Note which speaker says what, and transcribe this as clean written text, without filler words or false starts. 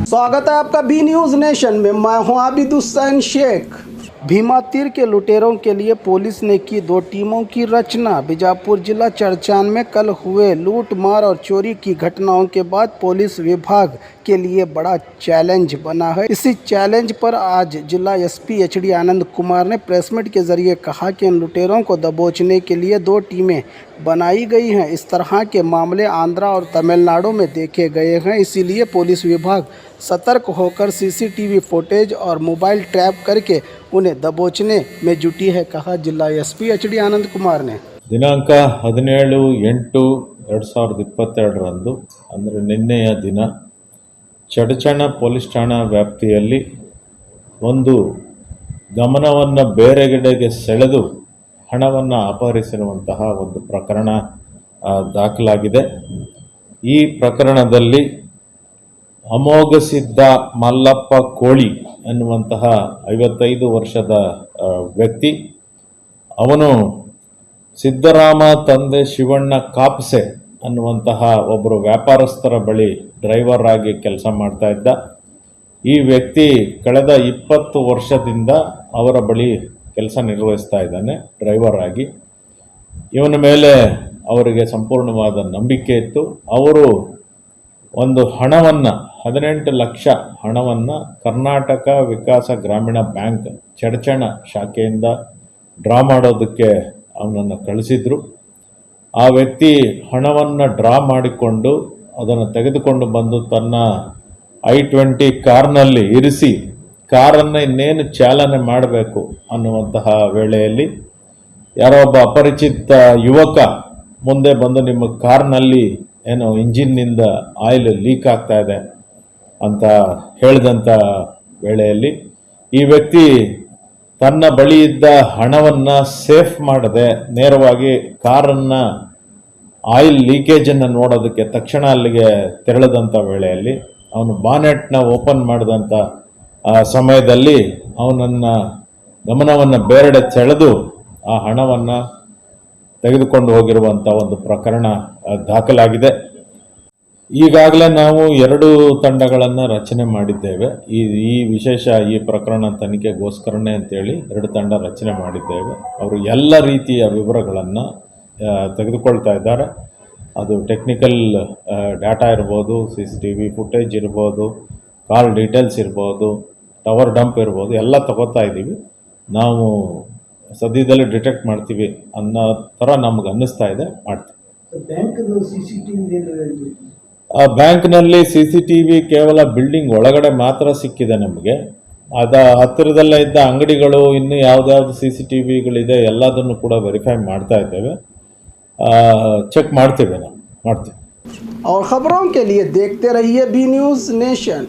Speaker 1: स्वागत है आपका बी न्यूज़ नेशन में। मैं हूं आबिद हुसैन शेख। भीमा तीर के लुटेरों के लिए पुलिस ने की 2 टीमों की रचना। बीजापुर जिला चरचान में कल हुए लूट मार और चोरी की घटनाओं के बाद पुलिस विभाग के लिए बड़ा चैलेंज बना है। इसी चैलेंज पर आज जिला एसपी एचडी आनंद कुमार ने प्रेस मीट के जरिए कहा कि इन लुटेरों को दबोचने के लिए 2 टीमें बनाई गई हैं। इस तरह के मामले आंध्रा और तमिलनाडु में देखे गए हैं, इसीलिए पुलिस विभाग सतर्क होकर सीसीटीवी फुटेज और मोबाइल ट्रैप करके उन्हें दबोचने में जुटी है, कहा जिला एसपी एचडी आनंद कुमार ने।
Speaker 2: ದಿನಾಂಕ 17/8/2022 ಅಂದರೆ ನಿನ್ನೆಯ ದಿನ ಚಡಚಣ ಪೊಲೀಸ್ ಠಾಣಾ ವ್ಯಾಪ್ತಿಯಲ್ಲಿ ಒಂದು ಗಮನವನ್ನು ಬೇರೆಡೆಗೆ ಸೆಳೆದು ಹಣವನ್ನು ಅಪಹರಿಸಿರುವಂತಹ ಒಂದು ಪ್ರಕರಣ ದಾಖಲಾಗಿದೆ. ಈ ಪ್ರಕರಣದಲ್ಲಿ ಅಮೋಘ ಸಿದ್ಧ ಮಲ್ಲಪ್ಪ ಕೋಳಿ ಎನ್ನುವಂತಹ 55 ವರ್ಷದ ವ್ಯಕ್ತಿ, ಅವನು ಸಿದ್ದರಾಮ ತಂದೆ ಶಿವಣ್ಣ ಕಾಪ್ಸೆ ಅನ್ನುವಂತಹ ಒಬ್ಬರು ವ್ಯಾಪಾರಸ್ಥರ ಬಳಿ ಡ್ರೈವರ್ ಆಗಿ ಕೆಲಸ ಮಾಡ್ತಾ ಇದ್ದ. ಈ ವ್ಯಕ್ತಿ ಕಳೆದ 20 ವರ್ಷದಿಂದ ಅವರ ಬಳಿ ಕೆಲಸ ನಿರ್ವಹಿಸ್ತಾ ಇದ್ದಾನೆ ಡ್ರೈವರ್ ಆಗಿ. ಇವನ ಮೇಲೆ ಅವರಿಗೆ ಸಂಪೂರ್ಣವಾದ ನಂಬಿಕೆ ಇತ್ತು. ಅವರು ಒಂದು ಹಣವನ್ನು 18 ಲಕ್ಷ ಹಣವನ್ನು ಕರ್ನಾಟಕ ವಿಕಾಸ ಗ್ರಾಮೀಣ ಬ್ಯಾಂಕ್ ಚಡಚಣ ಶಾಖೆಯಿಂದ ಡ್ರಾ ಮಾಡೋದಕ್ಕೆ ಅವನನ್ನು ಕಳಿಸಿದ್ರು. ಆ ವ್ಯಕ್ತಿ ಹಣವನ್ನು ಡ್ರಾ ಮಾಡಿಕೊಂಡು ಅದನ್ನು ತೆಗೆದುಕೊಂಡು ಬಂದು ತನ್ನ I-20 ಕಾರ್ನಲ್ಲಿ ಇರಿಸಿ ಕಾರನ್ನು ಇನ್ನೇನು ಚಾಲನೆ ಮಾಡಬೇಕು ಅನ್ನುವಂತಹ ವೇಳೆಯಲ್ಲಿ ಯಾರೋ ಒಬ್ಬ ಅಪರಿಚಿತ ಯುವಕ ಮುಂದೆ ಬಂದು ನಿಮ್ಮ ಕಾರ್ನಲ್ಲಿ ಏನೋ ಇಂಜಿನ್ನಿಂದ ಆಯಿಲ್ ಲೀಕ್ ಆಗ್ತಾ ಇದೆ ಅಂತ ಹೇಳಿದಂಥ ವೇಳೆಯಲ್ಲಿ ಈ ವ್ಯಕ್ತಿ ತನ್ನ ಬಳಿ ಇದ್ದ ಹಣವನ್ನು ಸೇಫ್ ಮಾಡದೆ ನೇರವಾಗಿ ಕಾರನ್ನು ಆಯಿಲ್ ಲೀಕೇಜನ್ನು ನೋಡೋದಕ್ಕೆ ತಕ್ಷಣ ಅಲ್ಲಿಗೆ ತೆರಳಿದಂಥ ವೇಳೆಯಲ್ಲಿ ಅವನು ಬಾನೆಟ್ನ ಓಪನ್ ಮಾಡಿದಂಥ ಸಮಯದಲ್ಲಿ ಅವನನ್ನು ಗಮನವನ್ನು ಬೇರೆಡೆ ಸೆಳೆದು ಆ ಹಣವನ್ನು ತೆಗೆದುಕೊಂಡು ಹೋಗಿರುವಂಥ ಒಂದು ಪ್ರಕರಣ ದಾಖಲಾಗಿದೆ. ಈಗಾಗಲೇ ನಾವು 2 ತಂಡಗಳನ್ನು ರಚನೆ ಮಾಡಿದ್ದೇವೆ. ಈ ವಿಶೇಷ ಈ ಪ್ರಕರಣ ತನಿಖೆಗೋಸ್ಕರನೇ ಅಂತೇಳಿ 2 ತಂಡ ರಚನೆ ಮಾಡಿದ್ದೇವೆ. ಅವರು ಎಲ್ಲ ರೀತಿಯ ವಿವರಗಳನ್ನು ತೆಗೆದುಕೊಳ್ತಾ ಇದ್ದಾರೆ. ಅದು ಟೆಕ್ನಿಕಲ್ ಡಾಟಾ ಇರ್ಬೋದು, CCTV ಫುಟೇಜ್ ಇರ್ಬೋದು, ಕಾಲ್ ಡೀಟೇಲ್ಸ್ ಇರ್ಬೋದು, ಟವರ್ ಡಂಪ್ ಇರ್ಬೋದು, ಎಲ್ಲ ತಗೋತಾ ಇದ್ದೀವಿ. ನಾವು ಸದ್ಯದಲ್ಲೇ ಡಿಟೆಕ್ಟ್ ಮಾಡ್ತೀವಿ ಅನ್ನೋ ಥರ ನಮ್ಗೆ ಅನ್ನಿಸ್ತಾ ಇದೆ, ಮಾಡ್ತೀವಿ. ಬ್ಯಾಂಕ್ನಲ್ಲಿ CCTV ಕೇವಲ ಬಿಲ್ಡಿಂಗ್ ಒಳಗಡೆ ಮಾತ್ರ ಸಿಕ್ಕಿದೆ ನಮಗೆ. ಹತ್ತಿರದಲ್ಲೇ ಇದ್ದ ಅಂಗಡಿಗಳು, ಇನ್ನು ಯಾವ್ದಾವ್ದು CCTVಗಳಿದೆ ಎಲ್ಲದನ್ನು ಕೂಡ ವೆರಿಫೈ ಮಾಡ್ತಾ ಇದ್ದೇವೆ, ಚೆಕ್ ಮಾಡ್ತೀವಿ, ನಾವು ಮಾಡ್ತೀವಿ.
Speaker 1: और खबरों के लिए देखते रहिए बी न्यूज़ नेशन।